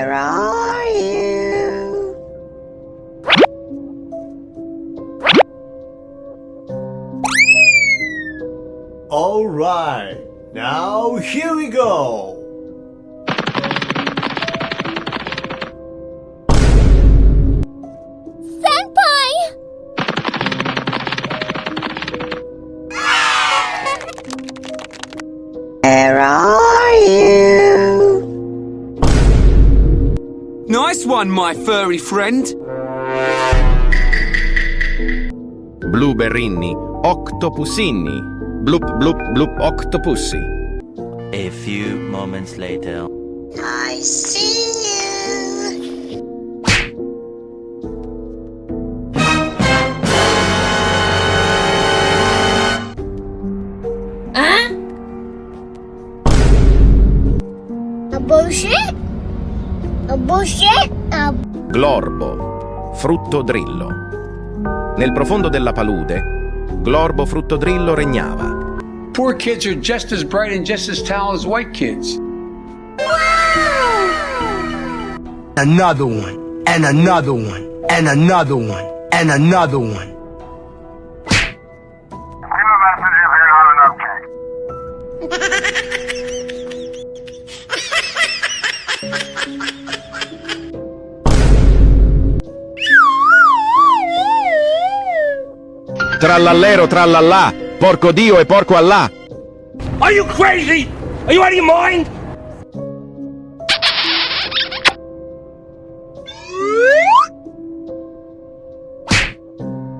Where are you? All right, now here we go. Senpai! Where are you? Nice one, my furry friend. Blueberrini, octopusini. Bloop, bloop, bloop, octopussy. A few moments later. I see you. A bullshit? A bullshit? A... Glorbo, fruttodrillo. Nel profondo della palude, Glorbo fruttodrillo regnava. Poor kids are just as bright and just as talented as white kids. Another one, and another one, and another one, and another one. Leave a message if you're not enough cake. Trallallero trallallà, porco Dio e porco Allah. Are you crazy? Are you out of your mind?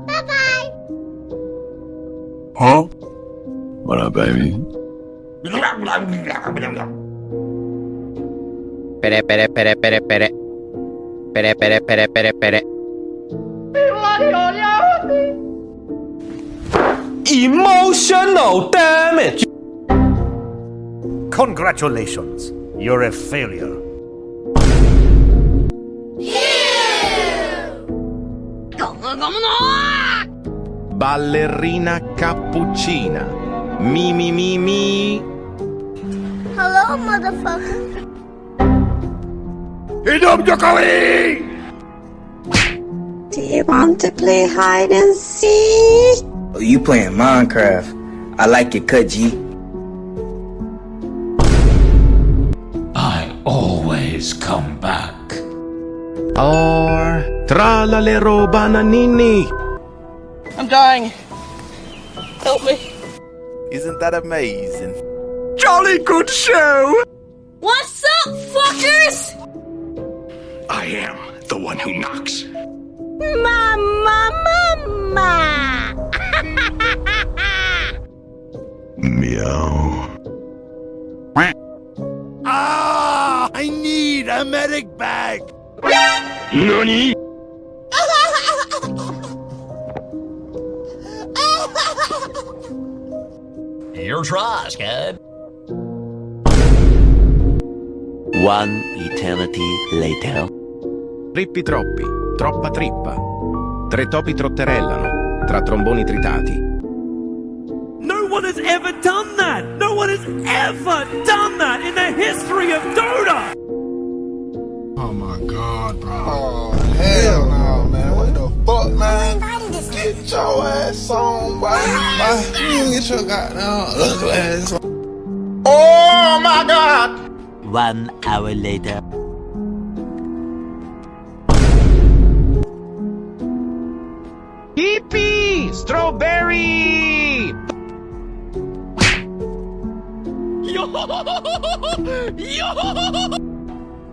Bye-bye! Huh? What up, baby? Pere pere pere pere pere. Pere pere pere pere pere. Emotional damage. Congratulations, you're a failure. Ballerina Cappuccina. Mi mi mi mi. Hello, motherfucker. Do you want to play hide and seek? Oh, you playing Minecraft. I like your cut, G. I always come back. Or tralalero bananini. I'm dying. Help me. Isn't that amazing? Jolly good show. What's up, fuckers? I am the one who knocks. Mama, mama. Meow. Ah, I need a medic bag. Nani? Your try, Scud. One eternity later. Trippi troppi, troppa trippa. Tre topi trotterellano, tra tromboni tritati. No one has ever done that. No one has ever done that in the history of Dota. Oh my god, bro. Oh, hell no, man. What the fuck, man? Get your ass on, boy. You get your goddamn ugly ass on. Oh my god! 1 hour later. Hippie! Strawberry!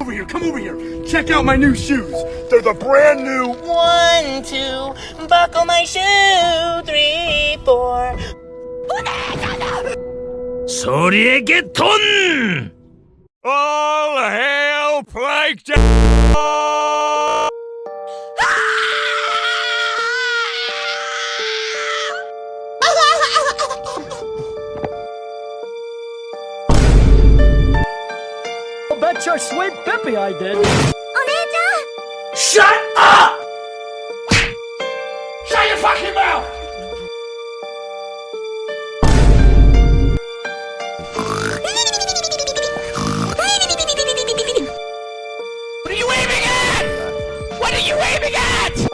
Over here, come over here. Check out my new shoes. They're the brand new. 1, 2, buckle my shoe. 3, 4. 소리에게돈! All hail Plague Bet your sweet Pippi I did. Shut up! Shut your fucking mouth! are you aiming at?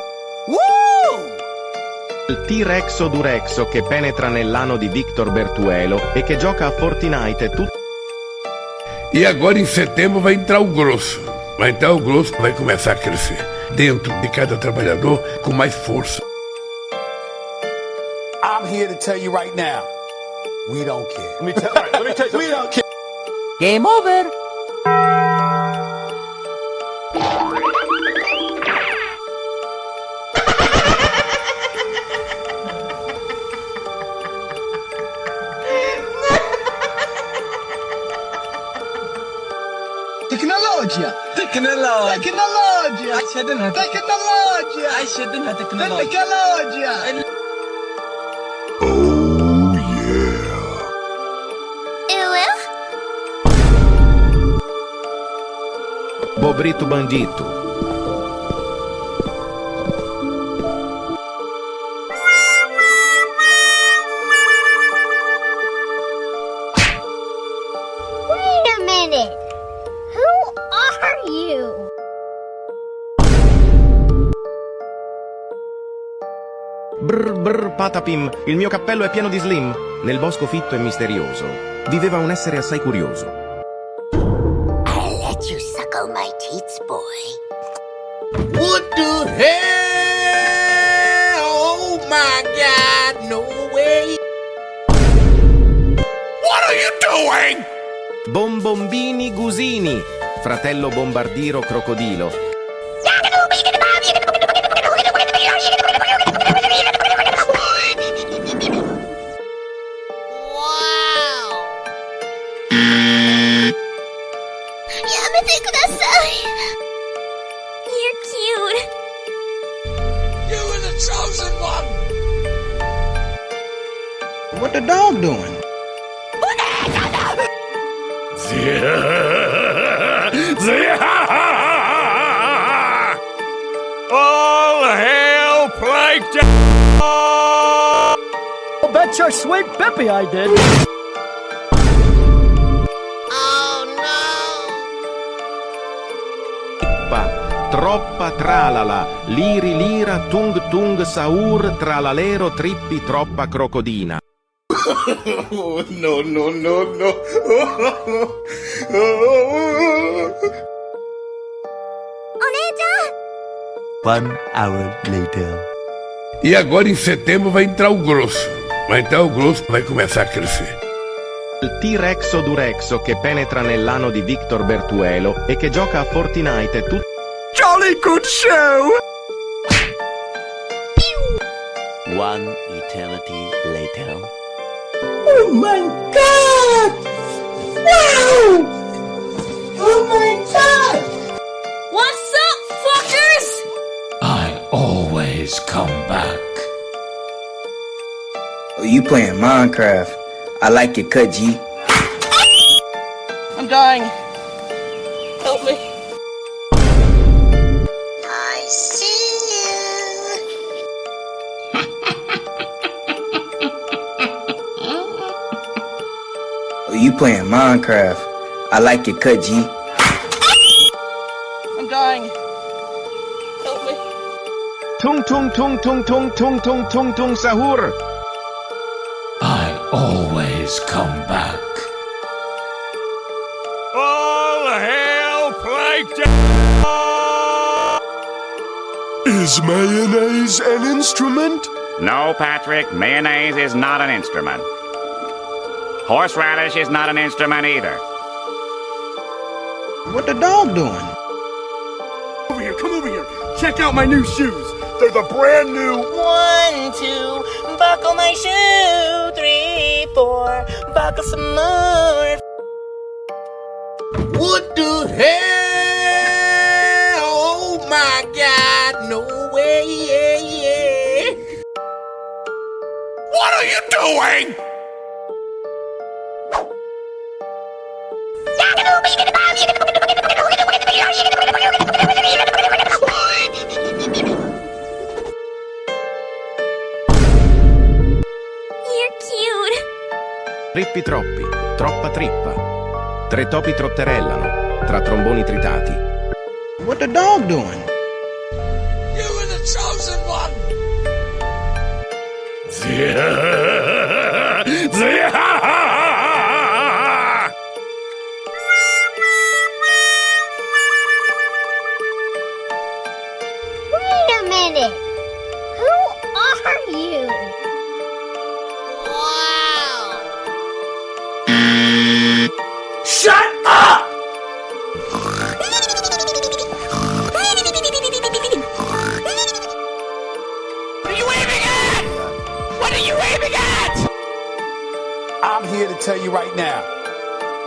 Il T-Rexo Durexo che penetra nell'ano di Victor Bertuelo e che gioca a Fortnite E agora em setembro vai entrar o grosso. Vai entrar o grosso, vai começar a crescer dentro de cada trabalhador com mais força. I'm here to tell you right now, we don't care. Let me tell you, we don't care. Game over. Tecnologia! Oh yeah! Bobrito Bandito. Wait a minute. Who are you? Brr brr patapim, il mio cappello è pieno di slim. Nel bosco fitto e misterioso viveva un essere assai curioso. I'll let you suckle my teats, boy. What the hell? Oh my God, no way. What are you doing? Bombombini Gusini, fratello Bombardino Crocodilo. You're cute. You were the chosen one. What the dog doing? All hail Plankton! I'll bet your sweet Bippy I did. Troppa tralala, liri lira, tung tung sahur, tralalero, trippi, troppa crocodina. Oh, no, no, no, no. 1 hour later. E agora em setembro vai entrar o grosso. Vai entrar o grosso, vai começar a crescer. Il T-Rexo Durexo che penetra nell'ano di Victor Bertuelo e che gioca a Fortnite Jolly good show! 1 eternity later. Oh my God! Wow! Oh my God! What's up, fuckers? I always come back. Oh, you playing Minecraft? I like your cut, G. I'm dying. Help me. I see you. Oh, you playing Minecraft? I like your cut, G. I'm dying. Help me. Tung tung tung tung tung tung tung tung tung Sahur. I always come back. All hail Plankton! Is mayonnaise an instrument? No, Patrick, mayonnaise is not an instrument. Horseradish is not an instrument either. What the dog doing? Over here, come over here. Check out my new shoes. They're the brand new. 1, 2, buckle my shoe. 3, 4, buckle some more. What the hell? Oh my God, no way. What are you doing? You're cute. Trippi troppi, troppa trippa. 3 topi trotterellano, tra tromboni tritati. What the dog doing? chosen one! Wait a minute. Who are you? Wow. Shut up! What are you waving at? What are you waving at? I'm here to tell you right now,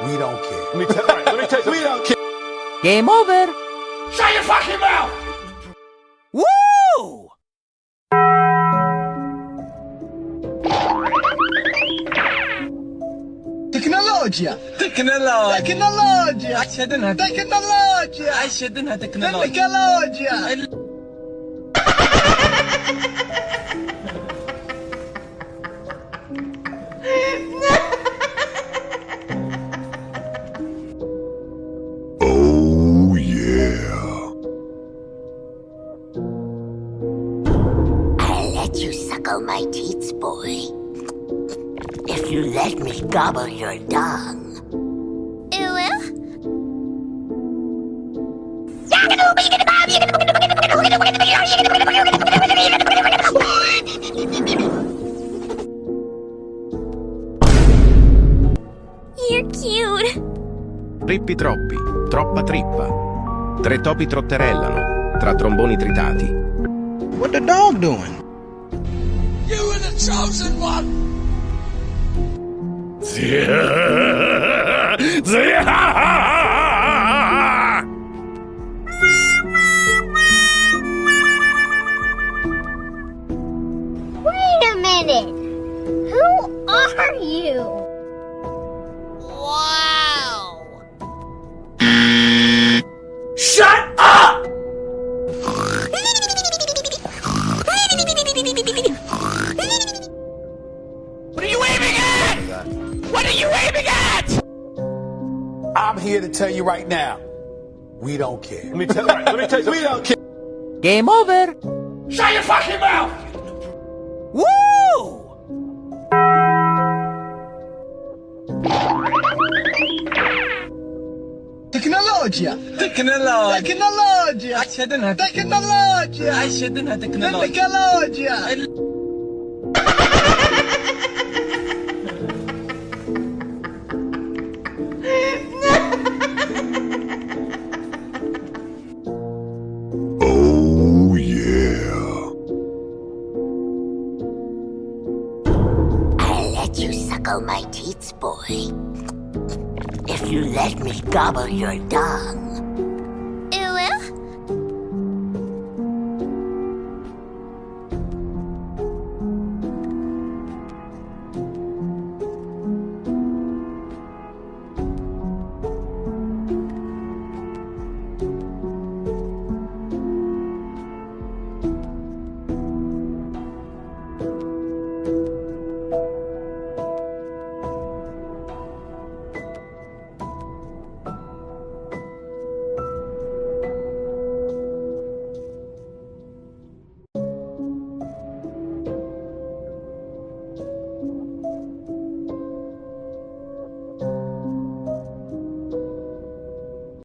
we don't care. Let me tell you, we don't care. Game over. Shut your fucking mouth! Woo! تكنولوجيا أشهد إنها تكنولوجيا Oh, yeah. I'll let you suckle my teats, boy. If you let me gobble your dung. You're cute. Trippi troppi, troppa trippa. Tre topi trotterellano, tra tromboni tritati. What the dog doing? You were the chosen one! Wait a minute. Who are you? Wow. Shut up! What are you waving at? What are you waving at? I'm here to tell you right now, we don't care. Let me tell you, we don't care. Game over. Shut your fucking mouth! Woo! تكنولوجيا أشهد إنها تكنولوجيا Oh, yeah. I'll let you suckle my teats, boy. If you let me gobble your dung.